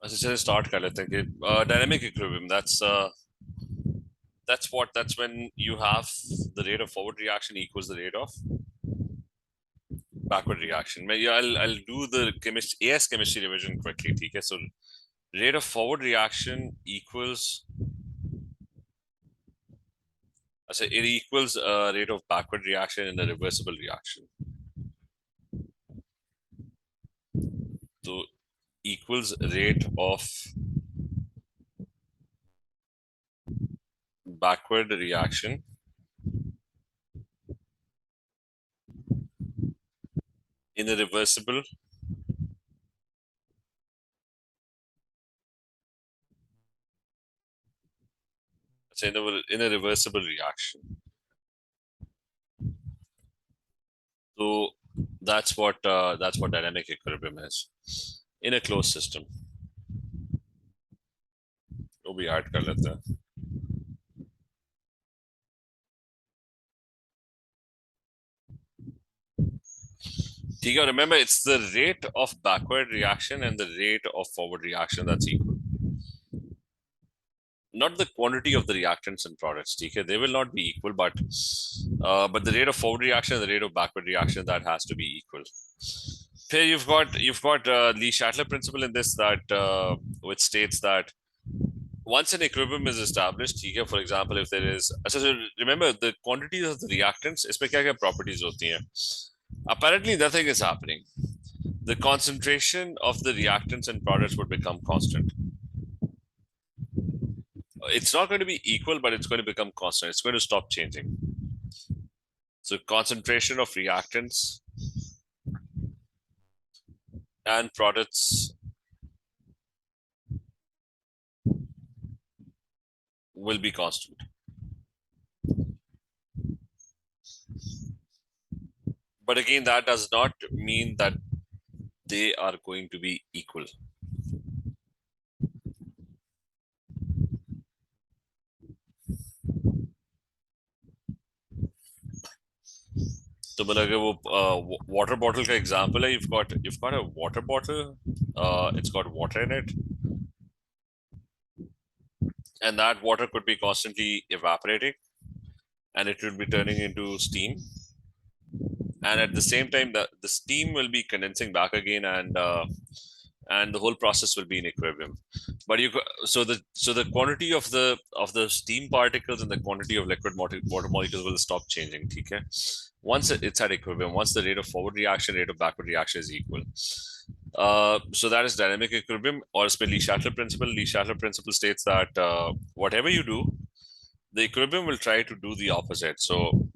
अच्छा चलिए start कर लेते हैं कि dynamic equilibrium. That's when you have the rate of forward reaction equals the rate of backward reaction. I'll do the AS chemistry revision quickly. ठीक है? So rate of forward reaction equals, so it equals rate of backward reaction in a reversible reaction. So equals rate of backward reaction in a reversible in a reversible reaction. So that's what dynamic equilibrium is in a closed system. वो भी add कर लेते हैं. ठीक है, remember it's the rate of backward reaction and the rate of forward reaction that's equal. Not the quantity of the reactants and products. ठीक है, they will not be equal, but the rate of forward reaction and the rate of backward reaction, that has to be equal. Here you've got Lee-Shatler principle in this, that which states that once an equilibrium is established, ठीक है, for example, if there is, so remember the quantities of the reactants, इसमें क्या क्या properties होती हैं. Apparently nothing is happening. The concentration of the reactants and products would become constant. It's not going to be equal, but it's going to become constant. It's going to stop changing. So concentration of reactants and products will be constant. But again, that does not mean that they are going to be equal. तो मतलब अगर वो water bottle का example है, you've got a water bottle, it's got water in it, and that water could be constantly evaporating, and it will be turning into steam, and at the same time the steam will be condensing back again, and the whole process will be in equilibrium. But the quantity of the steam particles and the quantity of liquid water molecules will stop changing. Okay, once it's at equilibrium, once the rate of forward reaction, rate of backward reaction is equal. So that is dynamic equilibrium, or it's Lee-Shatler principle. Lee-Shatler principle states that whatever you do, the equilibrium will try to do the opposite. So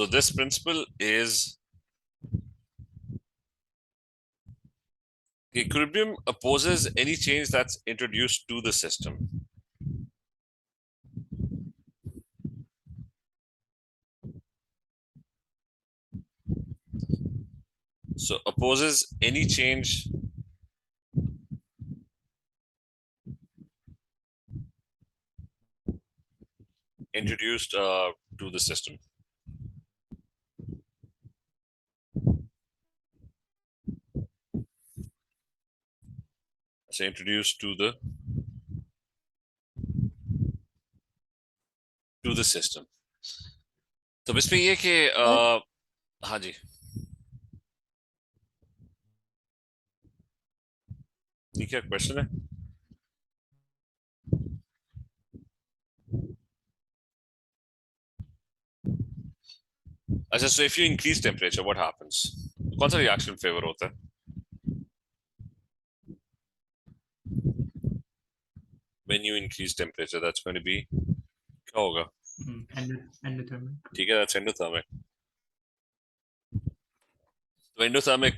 this principle is equilibrium opposes any change that's introduced to the system. So opposes any change introduced to the system. So introduced to the system. तो इसमें ये कि हाँ जी, ये क्या question है? अच्छा, so if you increase temperature, what happens? कौन सा रिएक्शन फेवर होता है? When you increase temperature, that's going to be क्या होगा? Endothermic. ठीक है, that's endothermic. So endothermic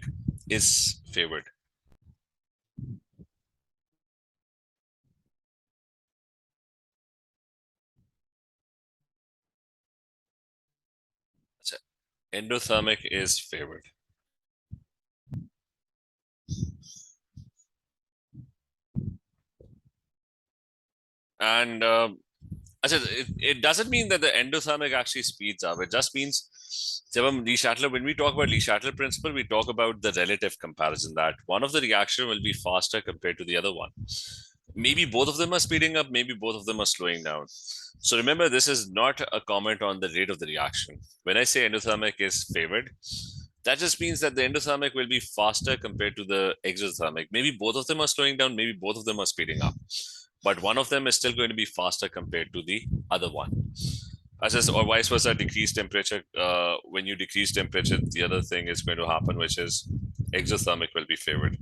is favored. अच्छा, endothermic is favored. And it doesn't mean that the endothermic actually speeds up. It just means when we talk about Le-Chatelier principle, we talk about the relative comparison, that one of the reaction will be faster compared to the other one. Maybe both of them are speeding up, maybe both of them are slowing down. So remember, this is not a comment on the rate of the reaction. When I say endothermic is favored, that just means that the endothermic will be faster compared to the exothermic. Maybe both of them are slowing down, maybe both of them are speeding up, but one of them is still going to be faster compared to the other one. Or vice versa, decrease temperature. When you decrease temperature, the other thing is going to happen, which is exothermic will be favored.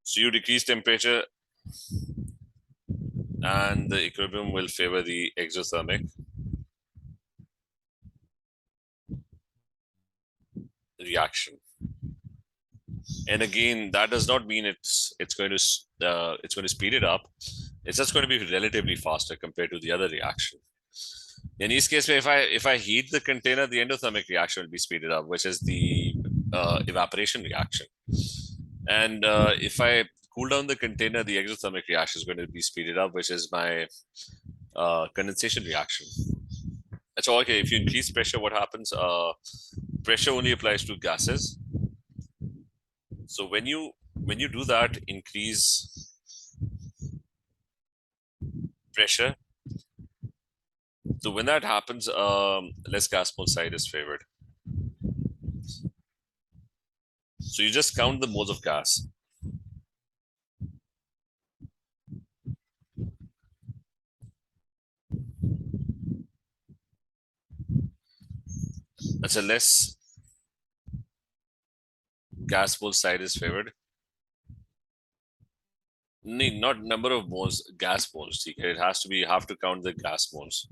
So you decrease temperature and the equilibrium will favor the exothermic reaction. And again, that does not mean it's going to speed it up. It's just going to be relatively faster compared to the other reaction. In this case, if I heat the container, the endothermic reaction will be speeded up, which is the evaporation reaction. And if I cool down the container, the exothermic reaction is going to be speeded up, which is my condensation reaction. So okay, if you increase pressure, what happens? Pressure only applies to gases. So when you do that, increase pressure. So when that happens, less gas mole side is favored. So you just count the moles of gas. That's a less gas mole side is favored. Not number of moles, gas moles. It has to be, you have to count the gas moles.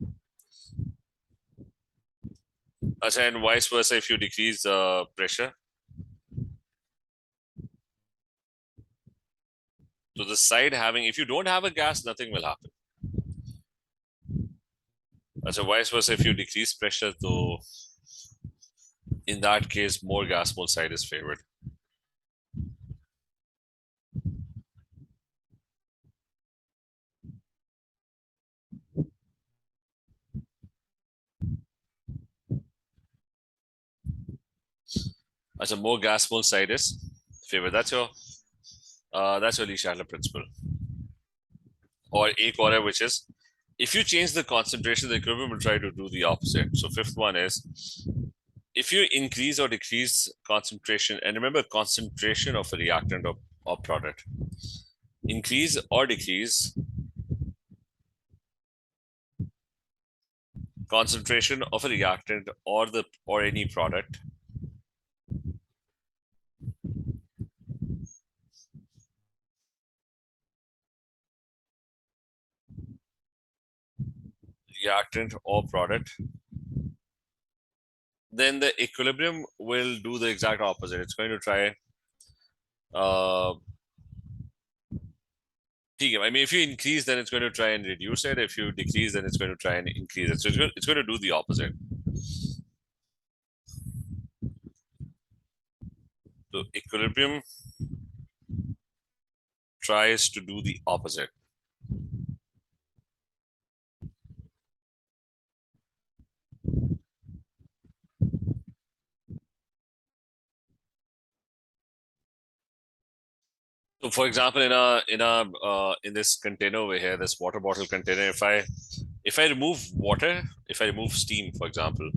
And vice versa, if you decrease pressure, so the side having, if you don't have a gas, nothing will happen. So vice versa, if you decrease pressure, so in that case, more gas mole side is favored. So more gas mole side is favored. That's your Le-Chatelier principle. Or a quarter, which is if you change the concentration, the equilibrium will try to do the opposite. So fifth one is if you increase or decrease concentration, and remember concentration of a reactant or product, increase or decrease concentration of a reactant or any product, reactant or product, then the equilibrium will do the exact opposite. It's going to try I mean, if you increase, then it's going to try and reduce it. If you decrease, then it's going to try and increase it. So it's going to do the opposite. So equilibrium tries to do the opposite. So, for example, in this container over here, this water bottle container, if I remove water, if I remove steam, for example,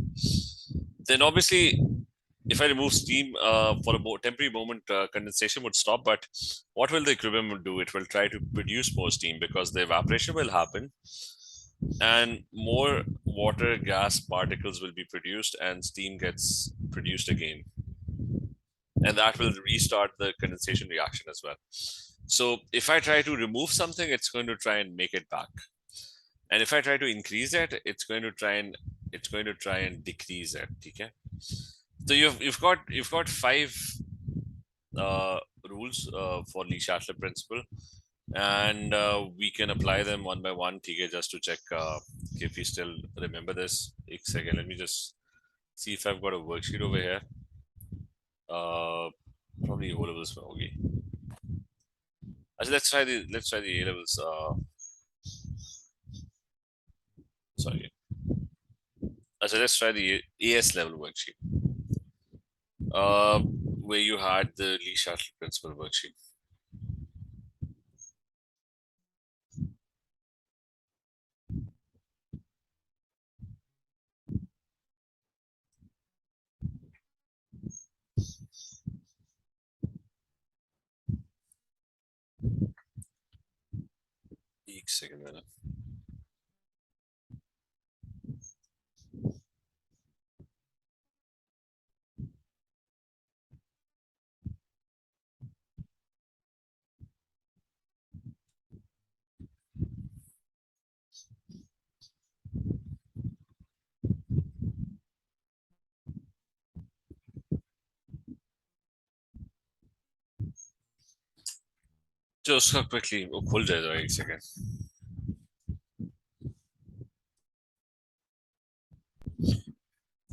then obviously if I remove steam for a temporary moment, condensation would stop. But what will the equilibrium do? It will try to produce more steam because the evaporation will happen and more water gas particles will be produced and steam gets produced again. And that will restart the condensation reaction as well. So if I try to remove something, it's going to try and make it back. And if I try to increase it, it's going to try and decrease it. Okay. So you've got five rules for Le-Chatelier principle, and we can apply them one by one. Okay, just to check if we still remember this. A second, let me just see if I've got a worksheet over here. Probably all of this. Okay. let's try the A levels. Sorry. Let's try the AS level worksheet. Where you had the Lee Shuttle principle worksheet. एक second मैंने जो उसका quickly वो खुल जाएगा एक second.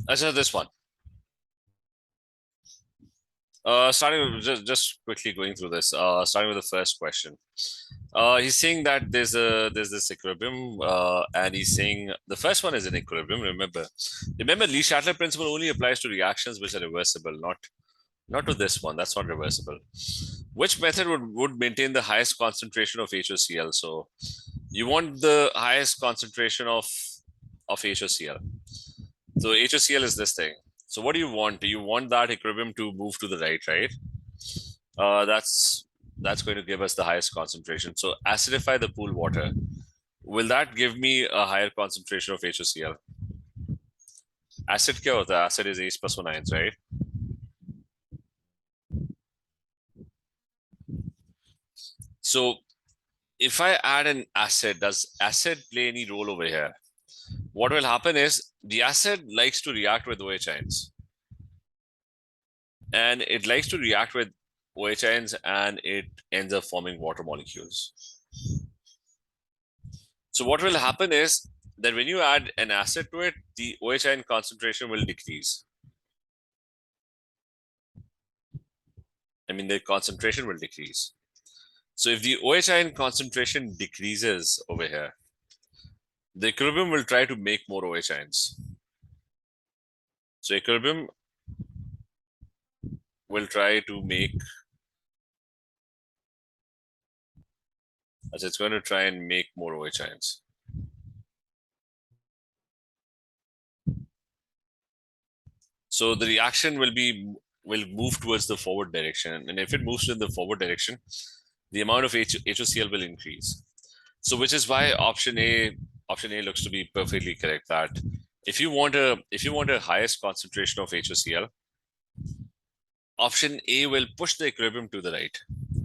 अच्छा, this one. Starting with just quickly going through this. Starting with the first question. He's saying that there's this equilibrium, and he's saying the first one is an equilibrium. Remember, Lee Shatler principle only applies to reactions which are reversible, not to this one. That's not reversible. Which method would maintain the highest concentration of HOCl? So you want the highest concentration of HOCl. So HOCl is this thing. So what do you want? Do you want that equilibrium to move to the right, right? That's going to give us the highest concentration. So acidify the pool water. Will that give me a higher concentration of HOCl? Acid क्या होता है? Acid is H+1 ions, right? So if I add an acid, does acid play any role over here? What will happen is the acid likes to react with OH ions. And it likes to react with OH ions and it ends up forming water molecules. So what will happen is that when you add an acid to it, the OH ion concentration will decrease. I mean, the concentration will decrease. So if the OH ion concentration decreases over here, the equilibrium will try to make more OH ions. So equilibrium will try to make, as it's going to try and make more OH ions. So the reaction will move towards the forward direction, and if it moves in the forward direction, the amount of HOCl will increase. So which is why option A looks to be perfectly correct. That if you want a highest concentration of HOCl, option A will push the equilibrium to the right.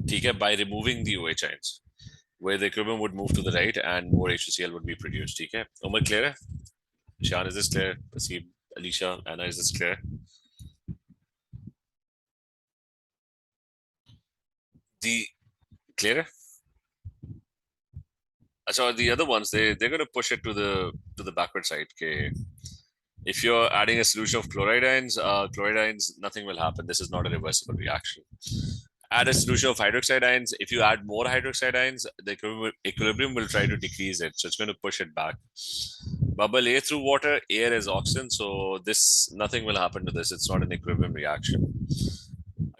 Okay, by removing the OH ions, where the equilibrium would move to the right and more HOCl would be produced. Okay, Umar, clear? Shan, is this clear? Praseeb, Alicia, Anna, is this clear? The clear? So the other ones, they're going to push it to the backward side. Okay, if you're adding a solution of chloride ions, nothing will happen. This is not a reversible reaction. Add a solution of hydroxide ions. If you add more hydroxide ions, the equilibrium will try to decrease it. So it's going to push it back. Bubble A through water, air is oxygen. So nothing will happen to this. It's not an equilibrium reaction.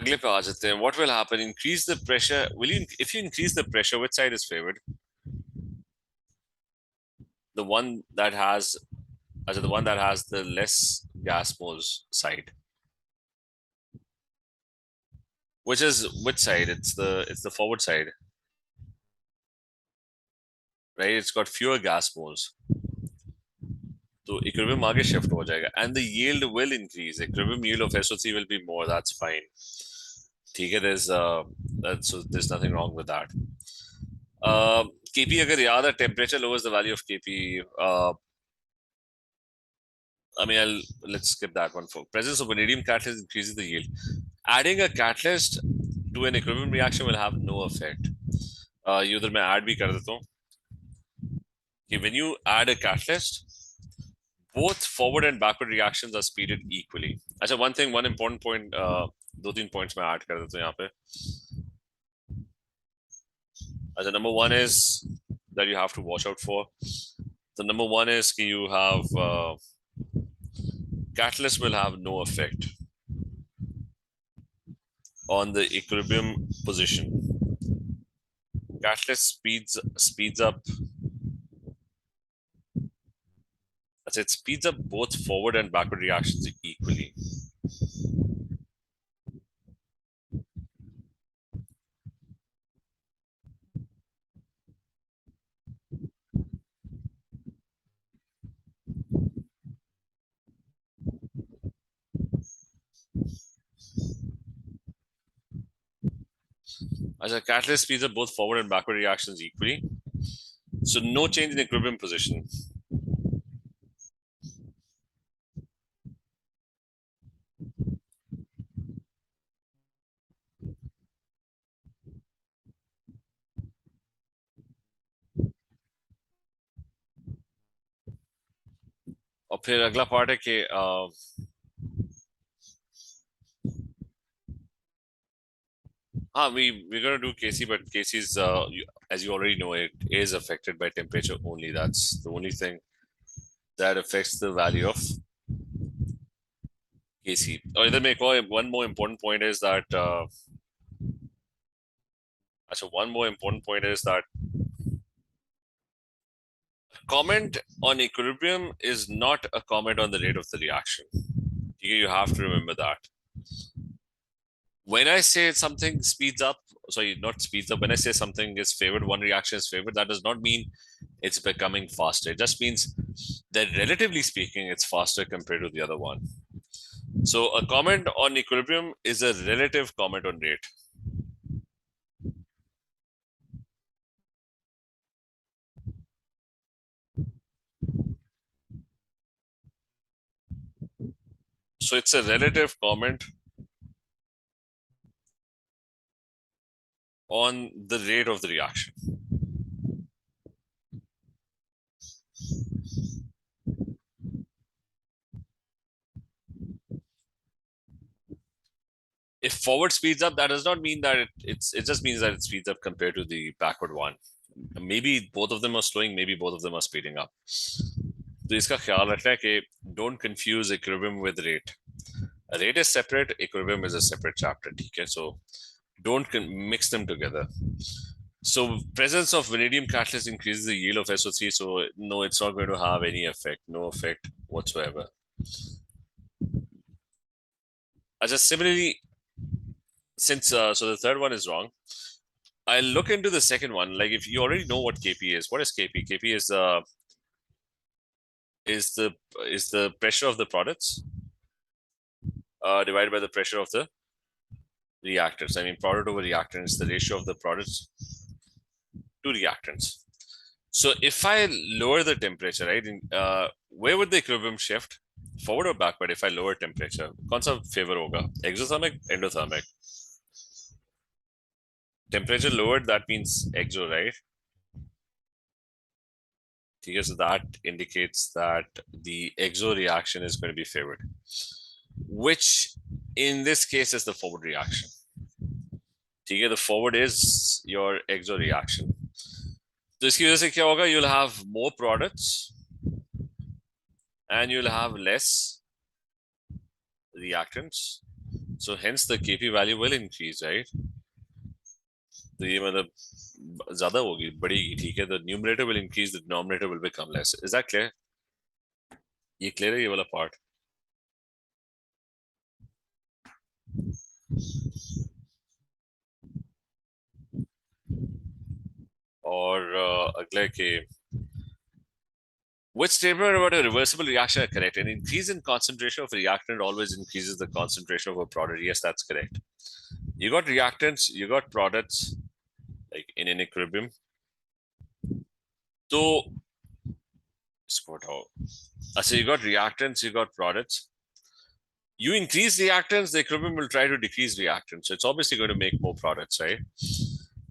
What will happen? Increase the pressure. If you increase the pressure, which side is favored? The one that has the less gas moles side. Which side? It's the forward side, right? It's got fewer gas moles. So equilibrium आगे shift हो जाएगा, and the yield will increase. Equilibrium yield of SO3 will be more. That's fine. ठीक है, there's nothing wrong with that. Kp अगर याद है, temperature lowers the value of Kp. I mean, let's skip that one. For presence of vanadium catalyst increases the yield. Adding a catalyst to an equilibrium reaction will have no effect. ये उधर मैं add भी कर देता हूँ. When you add a catalyst, both forward and backward reactions are speeded equally. अच्छा, one important point, 2-3 points मैं add कर देता हूँ यहाँ पे. The number one is that you have to watch out for. The number one is you have catalyst will have no effect on the equilibrium position. Catalyst speeds up. It speeds up both forward and backward reactions equally. As a catalyst speeds up both forward and backward reactions equally. So no change in equilibrium position. और फिर अगला part है कि we're gonna do Kc, but Kc's as you already know, it is affected by temperature only. That's the only thing that affects the value of Kc. और इधर में एक और one more important point is that one more important point is that comment on equilibrium is not a comment on the rate of the reaction. You have to remember that. When I say something speeds up, sorry, not speeds up, when I say something is favored, one reaction is favored, that does not mean it's becoming faster. It just means that relatively speaking, it's faster compared to the other one. So a comment on equilibrium is a relative comment on rate. So it's a relative comment on the rate of the reaction. If forward speeds up, that does not mean that it just means that it speeds up compared to the backward one. Maybe both of them are slowing, maybe both of them are speeding up. तो इसका ख्याल रखना है कि don't confuse equilibrium with rate. A rate is separate, equilibrium is a separate chapter. ठीक है, so don't mix them together. So presence of vanadium catalyst increases the yield of SO3. So no, it's not going to have any effect, no effect whatsoever. Just similarly, since so the third one is wrong, I'll look into the second one. Like if you already know what Kp is, what is Kp? Kp is the pressure of the products divided by the pressure of the reactants. I mean, product over reactant is the ratio of the products to reactants. So if I lower the temperature, right, where would the equilibrium shift? Forward or backward if I lower temperature? कौन सा favor होगा? Exothermic, endothermic? Temperature lowered, that means exo, right? So that indicates that the exo reaction is going to be favored, which in this case is the forward reaction. The forward is your exo reaction. So इसकी वजह से क्या होगा? You'll have more products and you'll have less reactants. So hence the Kp value will increase, right? तो ये मतलब ज्यादा होगी, बढ़ेगी, ठीक है? The numerator will increase, the denominator will become less. Is that clear? ये clear है ये वाला part? और अगले के which statement about a reversible reaction are correct? An increase in concentration of a reactant always increases the concentration of a product. Yes, that's correct. You got reactants, you got products, like in an equilibrium. So, you got reactants, you got products. You increase reactants, the equilibrium will try to decrease reactants. So it's obviously going to make more products, right?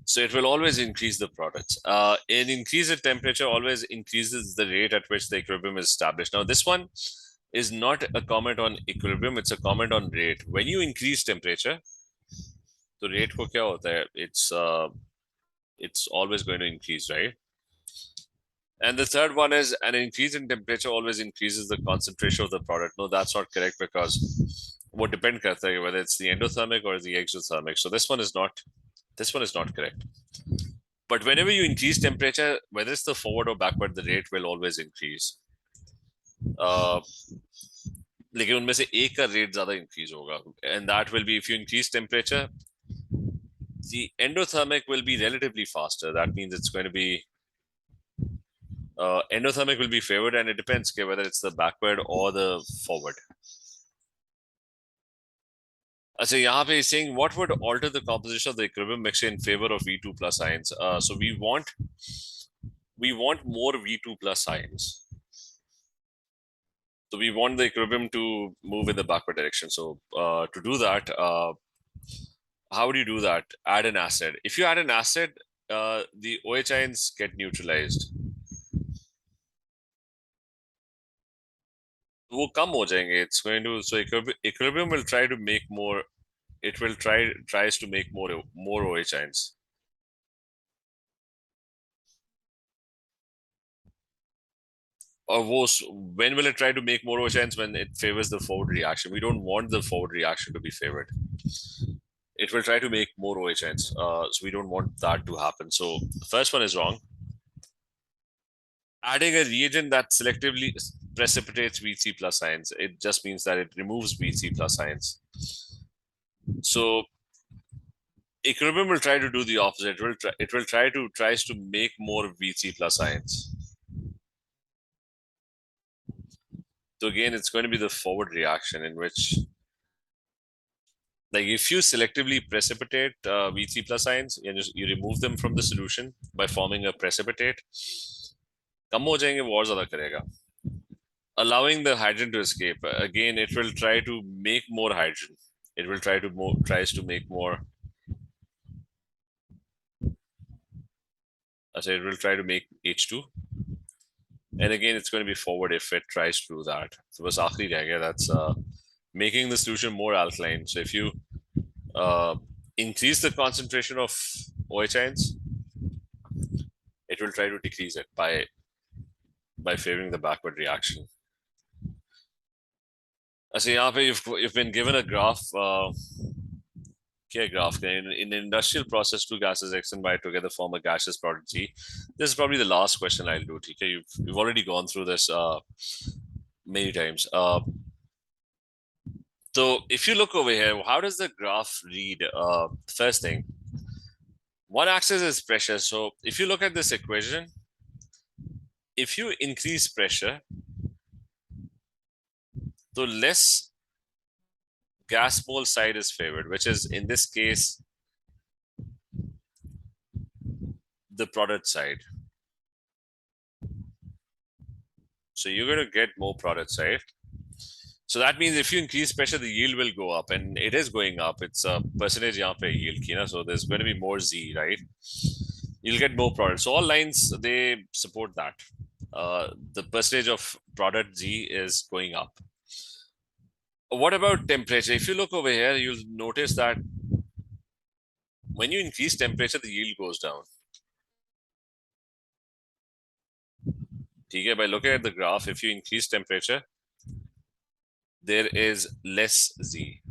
So it will always increase the products. An increase in temperature always increases the rate at which the equilibrium is established. Now, this one is not a comment on equilibrium, it's a comment on rate. When you increase temperature, the rate ko kya hota hai? It's it's always going to increase, right? And the third one is an increase in temperature always increases the concentration of the product. No, that's not correct because what depend karta hai whether it's the endothermic or the exothermic. So this one is not correct. But whenever you increase temperature, whether it's the forward or backward, the rate will always increase. लेकिन उनमें से एक का rate ज्यादा increase होगा and that will be if you increase temperature the endothermic will be relatively faster. That means it's going to be endothermic will be favored and it depends okay, whether it's the backward or the forward. So यहाँ पे is saying what would alter the composition of the equilibrium mixture in favor of V2 plus ions. So we want more V2 plus ions. So we want the equilibrium to move in the backward direction. So to do that, how would you do that? Add an acid. If you add an acid, the OH ions get neutralized. वो कम हो जाएंगे. It's going to so equilibrium will try to make more. It will tries to make more OH ions. Or when will it try to make more OH ions? When it favors the forward reaction. We don't want the forward reaction to be favored. It will try to make more OH ions. So we don't want that to happen. So the first one is wrong. Adding a reagent that selectively precipitates VC plus ions, it just means that it removes VC plus ions. So equilibrium will try to do the opposite. It will tries to make more VC plus ions. So again, it's going to be the forward reaction in which, like, if you selectively precipitate VC plus ions, you remove them from the solution by forming a precipitate, कम हो जाएंगे वो और ज्यादा करेगा. Allowing the hydrogen to escape. Again, it will try to make more hydrogen. It will tries to make more. So it will try to make H2. And again, it's going to be forward if it tries to do that. So bas aakhri reh gaya, that's making the solution more alkaline. So if you increase the concentration of OH ions, it will try to decrease it by favoring the backward reaction. So यहाँ पे you've been given a graph. Graph in an industrial process, two gases X and Y together form a gaseous product G. This is probably the last question I'll do. Okay, you've already gone through this many times. So if you look over here, how does the graph read? First thing, one axis is pressure. So if you look at this equation, if you increase pressure, the less gas mole side is favored, which is in this case the product side. So you're going to get more product side. So that means if you increase pressure, the yield will go up, and it is going up. It's a percentage यहाँ पे yield की ना, so there's going to be more Z, right? You'll get more product. So all lines they support that. The percentage of product Z is going up. What about temperature? If you look over here, you'll notice that when you increase temperature, the yield goes down. ठीक है, by looking at the graph, if you increase temperature, there is less Z.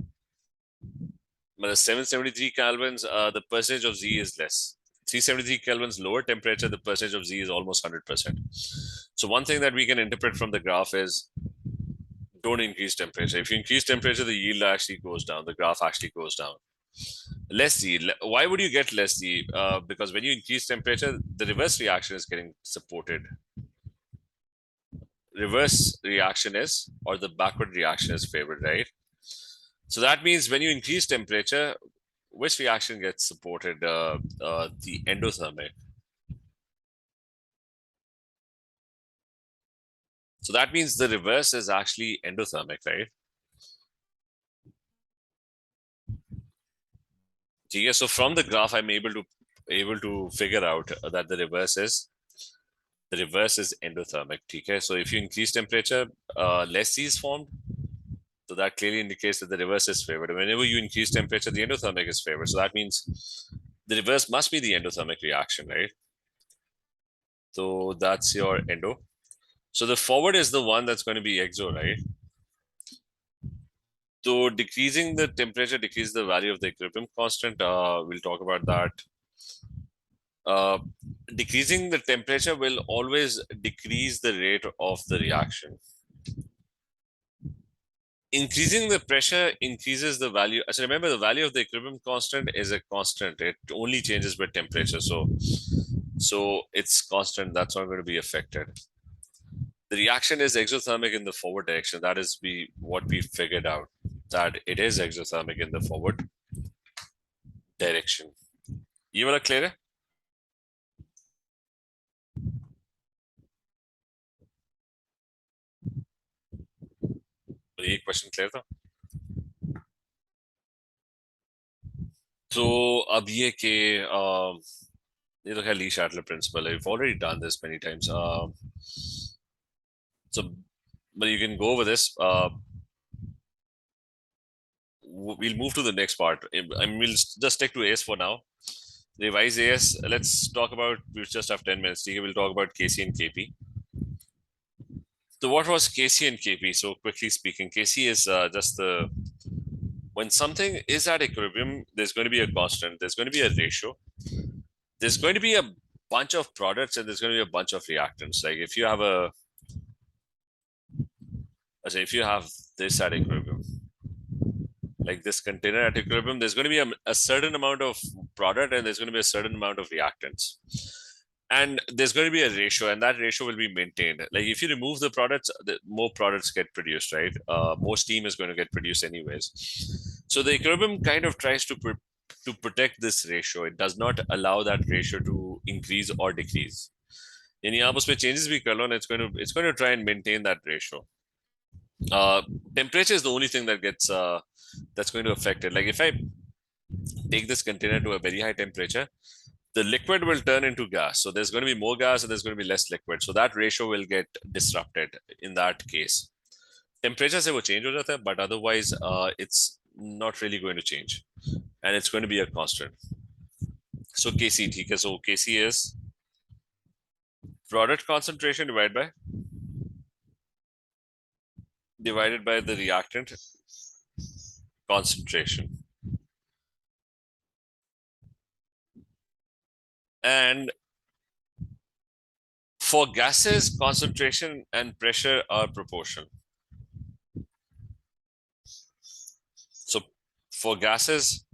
But 773 kelvins, the percentage of Z is less. 373 kelvins lower temperature, the percentage of Z is almost 100%. So one thing that we can interpret from the graph is don't increase temperature. If you increase temperature, the yield actually goes down. The graph actually goes down. Less Z. Why would you get less Z? Because when you increase temperature, the reverse reaction is getting supported. Reverse reaction is, or the backward reaction is favored, right? So that means when you increase temperature, which reaction gets supported? The endothermic. So that means the reverse is actually endothermic, right? Okay, so from the graph, I'm able to figure out that the reverse is endothermic. Okay, so if you increase temperature, less C is formed. So that clearly indicates that the reverse is favored. Whenever you increase temperature, the endothermic is favored. So that means The reverse must be the endothermic reaction, right? So that's your endo. So the forward is the one that's going to be exo, right? So decreasing the temperature decreases the value of the equilibrium constant. We'll talk about that. Uh, Decreasing the temperature will always decrease the rate of the reaction. Increasing the pressure increases the value. So remember, the value of the equilibrium constant is a constant. It only changes with temperature. So it's constant. That's not going to be affected. The reaction is exothermic in the forward direction. That is what we figured out, that it is exothermic in the forward direction. You want to clear it? ये question clear था. तो अब ये कि ये तो खैर ली शैटलर principal है. We've already done this many times. So but you can go over this. We'll move to the next part. I mean, we'll just stick to AS for now. Revise AS. Let's talk about, we just have 10 minutes. We'll talk about KC and KP. So what was KC and KP? So quickly speaking, KC is just the, when something is at equilibrium, there's going to be a constant, there's going to be a ratio, there's going to be a bunch of products, and there's going to be a bunch of reactants. Like if you have if you have this at equilibrium, like this container at equilibrium, there's going to be a certain amount of product and there's going to be a certain amount of reactants. And there's going to be a ratio, and that ratio will be maintained. Like if you remove the products, more products get produced, right? More steam is going to get produced anyways. So the equilibrium kind of tries to protect this ratio. It does not allow that ratio to increase or decrease. यानी आप उसमें changes भी कर लो, and it's going to try and maintain that ratio. Temperature is the only thing that gets that's going to affect it. Like if I take this container to a very high temperature, the liquid will turn into gas. So there's going to be more gas and there's going to be less liquid. So that ratio will get disrupted in that case. Temperature se wo change ho jata hai, but otherwise it's not really going to change. And it's going to be a constant. So Kc, theek hai. So Kc is product concentration divided by the reactant concentration. And for gases, concentration and pressure are proportional. So for gases,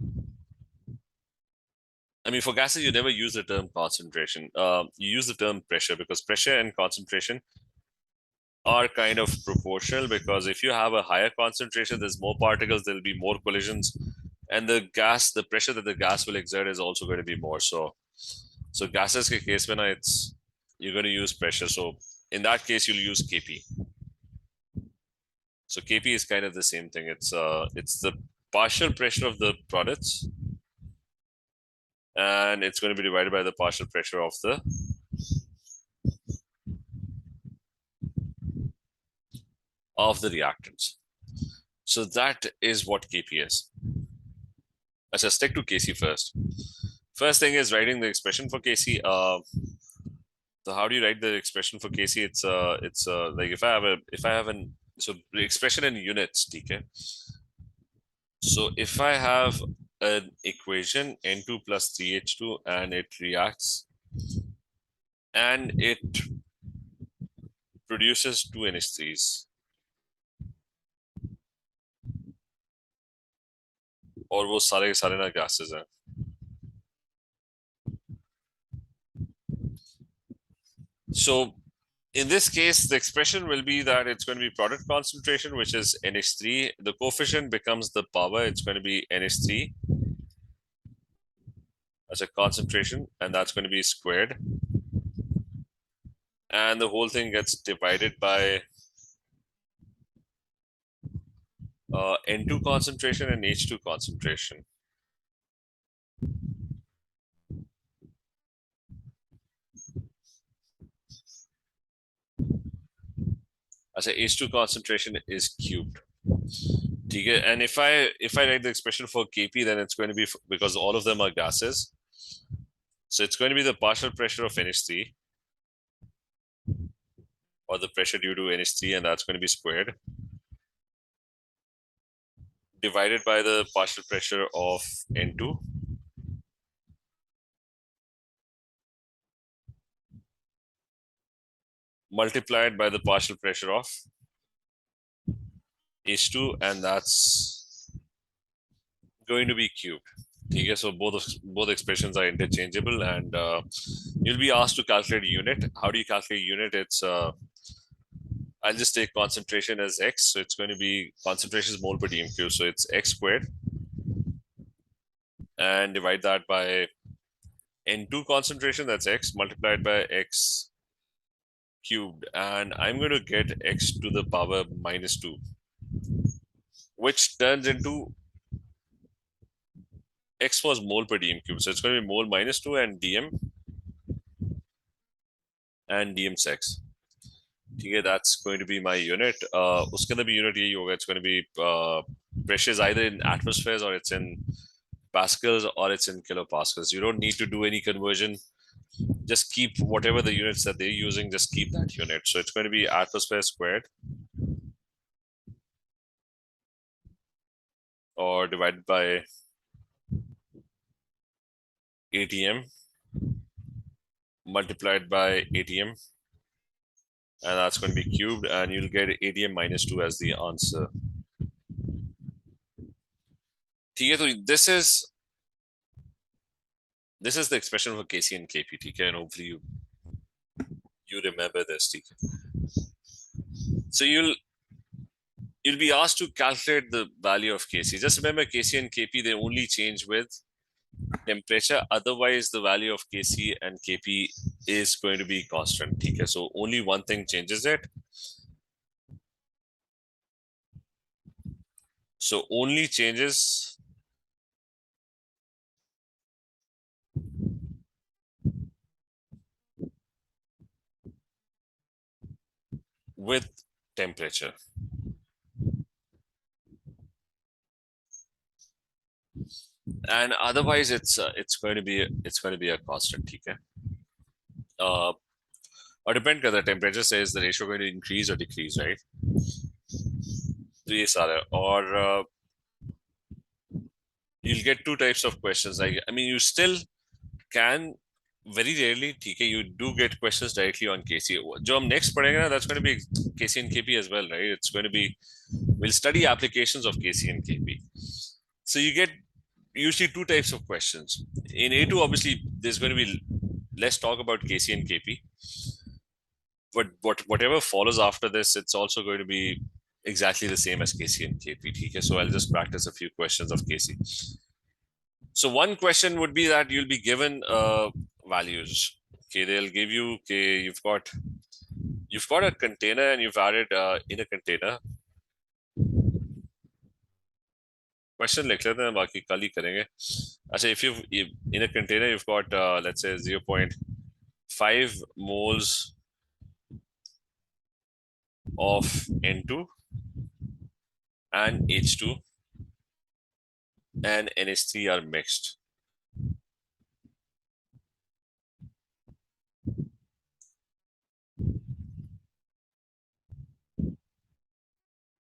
you never use the term concentration. You use the term pressure, because pressure and concentration are kind of proportional, because if you have a higher concentration, there's more particles, there'll be more collisions, and the pressure that the gas will exert is also going to be more. So gases ke case mein it's, you're going to use pressure. So in that case, you'll use Kp. So Kp is kind of the same thing. It's the partial pressure of the products, and it's going to be divided by the partial pressure of the reactants. So that is what Kp is. Let's just stick to Kc first. First thing is writing the expression for Kc. So how do you write the expression for Kc? It's like if I have an, so the expression in units, okay? So if I have an equation N2 plus 3H2 and it reacts and it produces 2 NH3s, और वो सारे के सारे ना gases हैं. So in this case, the expression will be that it's going to be product concentration, which is NH3. The coefficient becomes the power. It's going to be NH3 as a concentration, and that's going to be squared. And the whole thing gets divided by N2 concentration and H2 concentration. As a H2 concentration is cubed. And if I write the expression for Kp, then it's going to be, because all of them are gases, So it's going to be the partial pressure of NH3 or the pressure due to NH3, and that's going to be squared divided by the partial pressure of N2 multiplied by the partial pressure of H2, and that's going to be cubed. Okay, so both expressions are interchangeable, and you'll be asked to calculate unit. How do you calculate unit? It's I'll just take concentration as x, so it's going to be concentration is mole per dm cube, so it's x squared, and divide that by N2 concentration, that's x multiplied by x cubed, and I'm going to get x to the power minus 2, which turns into x was mole per dm cube, so it's going to be mole minus 2 and dm sex. ठीक है, that's going to be my unit. उसके अंदर भी unit यही होगा. It's going to be pressure is either in atmospheres or it's in pascals or it's in kilopascals. You don't need to do any conversion. Just keep whatever the units that they're using, just keep that unit. So it's going to be atmosphere squared or divided by ATM multiplied by ATM, and that's going to be cubed, and you'll get ATM minus 2 as the answer. ठीक है, तो this is the expression for Kc and Kp, ठीक है, and hopefully you remember this, ठीक है. So you'll be asked to calculate the value of Kc. Just remember Kc and Kp, they only change with temperature. Otherwise, the value of Kc and Kp is going to be constant. Okay, so only one thing changes it. So only changes with temperature. And otherwise, it's going to be a constant. Okay. Or depend करता है, temperature says the ratio going to increase or decrease, right? तो ये सारा. और you'll get two types of questions. Like, I mean, you still can very rarely, okay, you do get questions directly on Kc. जो हम next पढ़ेंगे ना, that's going to be Kc and Kp as well, right? It's going to be, we'll study applications of Kc and Kp. So you get usually two types of questions. In A2, obviously, there's going to be less talk about Kc and Kp. But whatever follows after this, it's also going to be exactly the same as Kc and Kp. Okay? So I'll just practice a few questions of Kc. So one question would be that you'll be given values. Okay, they'll give you, okay, you've got a container and you've added in a container. Question लिख लेते हैं, बाकी कल ही करेंगे. अच्छा, if you've in a container you've got let's say 0.5 moles of N2 and H2 and NH3 are mixed.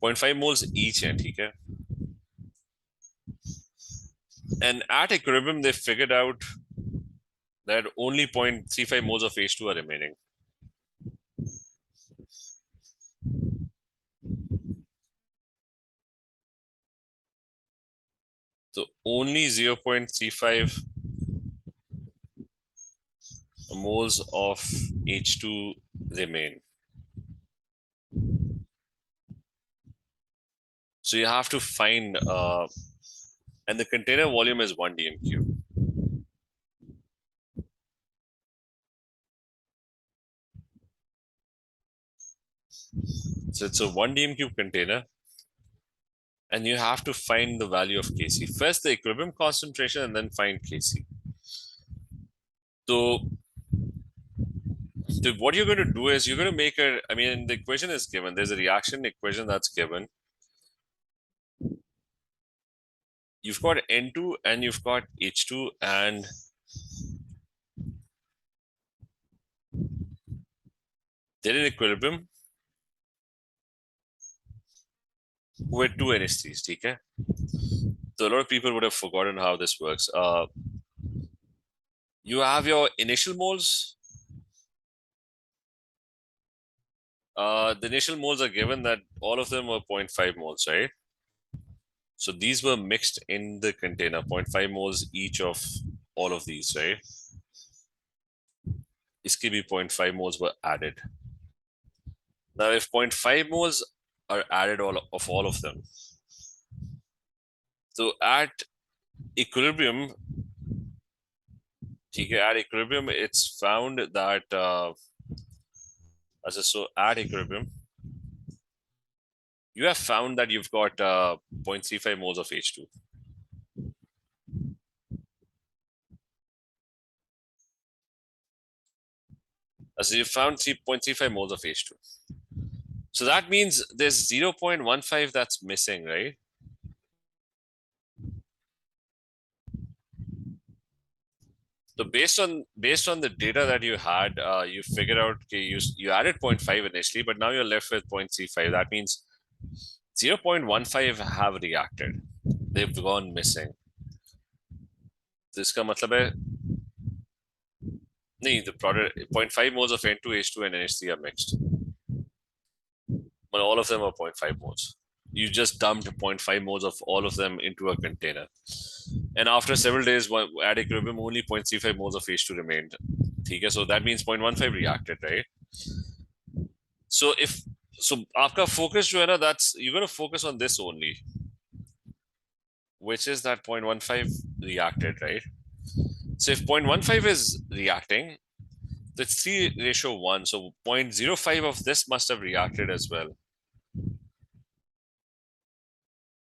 .5 moles each है, ठीक है. And at equilibrium, they figured out that only 0.35 moles of H2 are remaining. So only 0.35 moles of H2 remain. So you have to find, and the container volume is 1 dm cube. So it's a 1 dm cube container, and you have to find the value of Kc. First the equilibrium concentration and then find Kc. So what you're going to do is you're going to make a, I mean, the equation is given. There's a reaction equation that's given. You've got N2 and you've got H2, and they're in equilibrium with two NH3s, okay? So a lot of people would have forgotten how this works. You have your initial moles. The initial moles are given that all of them were 0.5 moles, right? So these were mixed in the container, 0.5 moles each of all of these, right? Iske bhi 0.5 moles were added. Now, if 0.5 moles are added all of them, so at equilibrium, at equilibrium, it's found that so at equilibrium, you have found that you've got 0.35 moles of H2. So you found 3.35 moles of H2. So that means there's 0.15 that's missing, right? So based on the data that you had, you figured out you added 0.5 initially, but now you're left with 0.35. That means 0.15 have reacted. They've gone missing. तो इसका मतलब है नहीं, the product 0.5 moles of N2H2 and NH3 are mixed, but all of them are 0.5 moles. You just dumped 0.5 moles of all of them into a container, and after several days at equilibrium only 0.35 moles of H2 remained. Okay, so that means 0.15 reacted, right? So if आपका focus जो है ना, that's you're going to focus on this only, which is that 0.15 reacted, right? So if 0.15 is reacting, that's 3:1. So 0.05 of this must have reacted as well.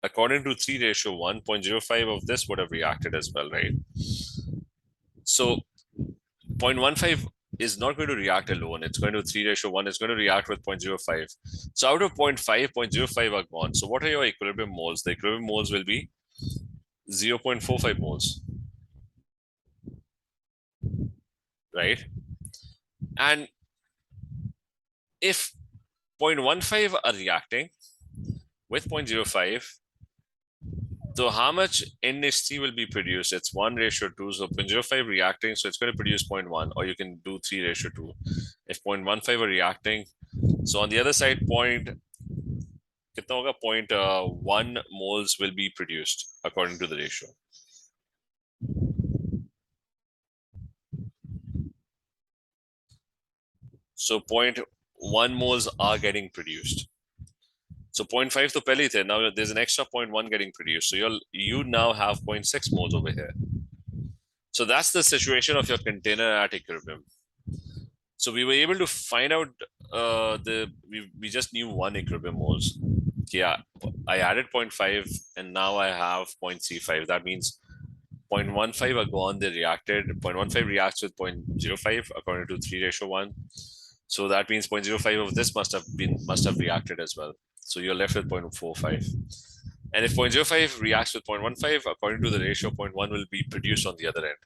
According to 3:1, 0.05 of this would have reacted as well, right? So 0.15 is not going to react alone. It's going to 3:1. It's going to react with 0.05. So out of 0.5, 0.05 are gone. So what are your equilibrium moles? The equilibrium moles will be 0.45 moles, right? And if 0.15 are reacting with 0.05, so how much NH3 will be produced? It's 1:2. So 0.05 reacting, so it's going to produce 0.1, or you can do 3:2. If 0.15 are reacting, so on the other side, 0.1 moles will be produced according to the ratio. So 0.1 moles are getting produced. So 0.5 to pehle the. Now there's an extra 0.1 getting produced. So you now have 0.6 moles over here. So that's the situation of your container at equilibrium. So we were able to find out we just knew one equilibrium moles. Yeah, I added 0.5 and now I have 0.35. That means 0.15 are gone, they reacted. 0.15 reacts with 0.05 according to 3:1. So that means 0.05 of this must have reacted as well. So you're left with 0.45. And if 0.05 reacts with 0.15, according to the ratio, 0.1 will be produced on the other end.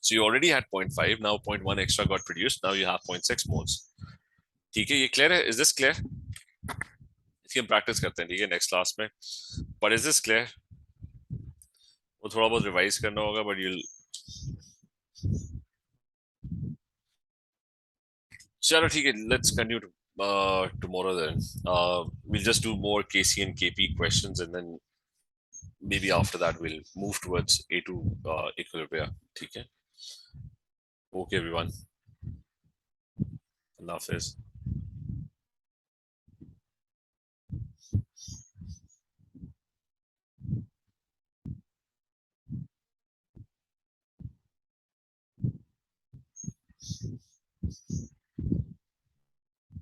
So you already had 0.5, now 0.1 extra got produced, now you have 0.6 moles. ठीक है, ये clear है? Is this clear? इसकी हम practice करते हैं, ठीक है, next class में. But is this clear? वो थोड़ा बहुत revise करना होगा, but you'll. चलो ठीक है, let's continue tomorrow then. We'll just do more KC and KP questions, and then maybe after that we'll move towards A2 Equilibria. ठीक है? Okay, everyone. Allah Hafiz.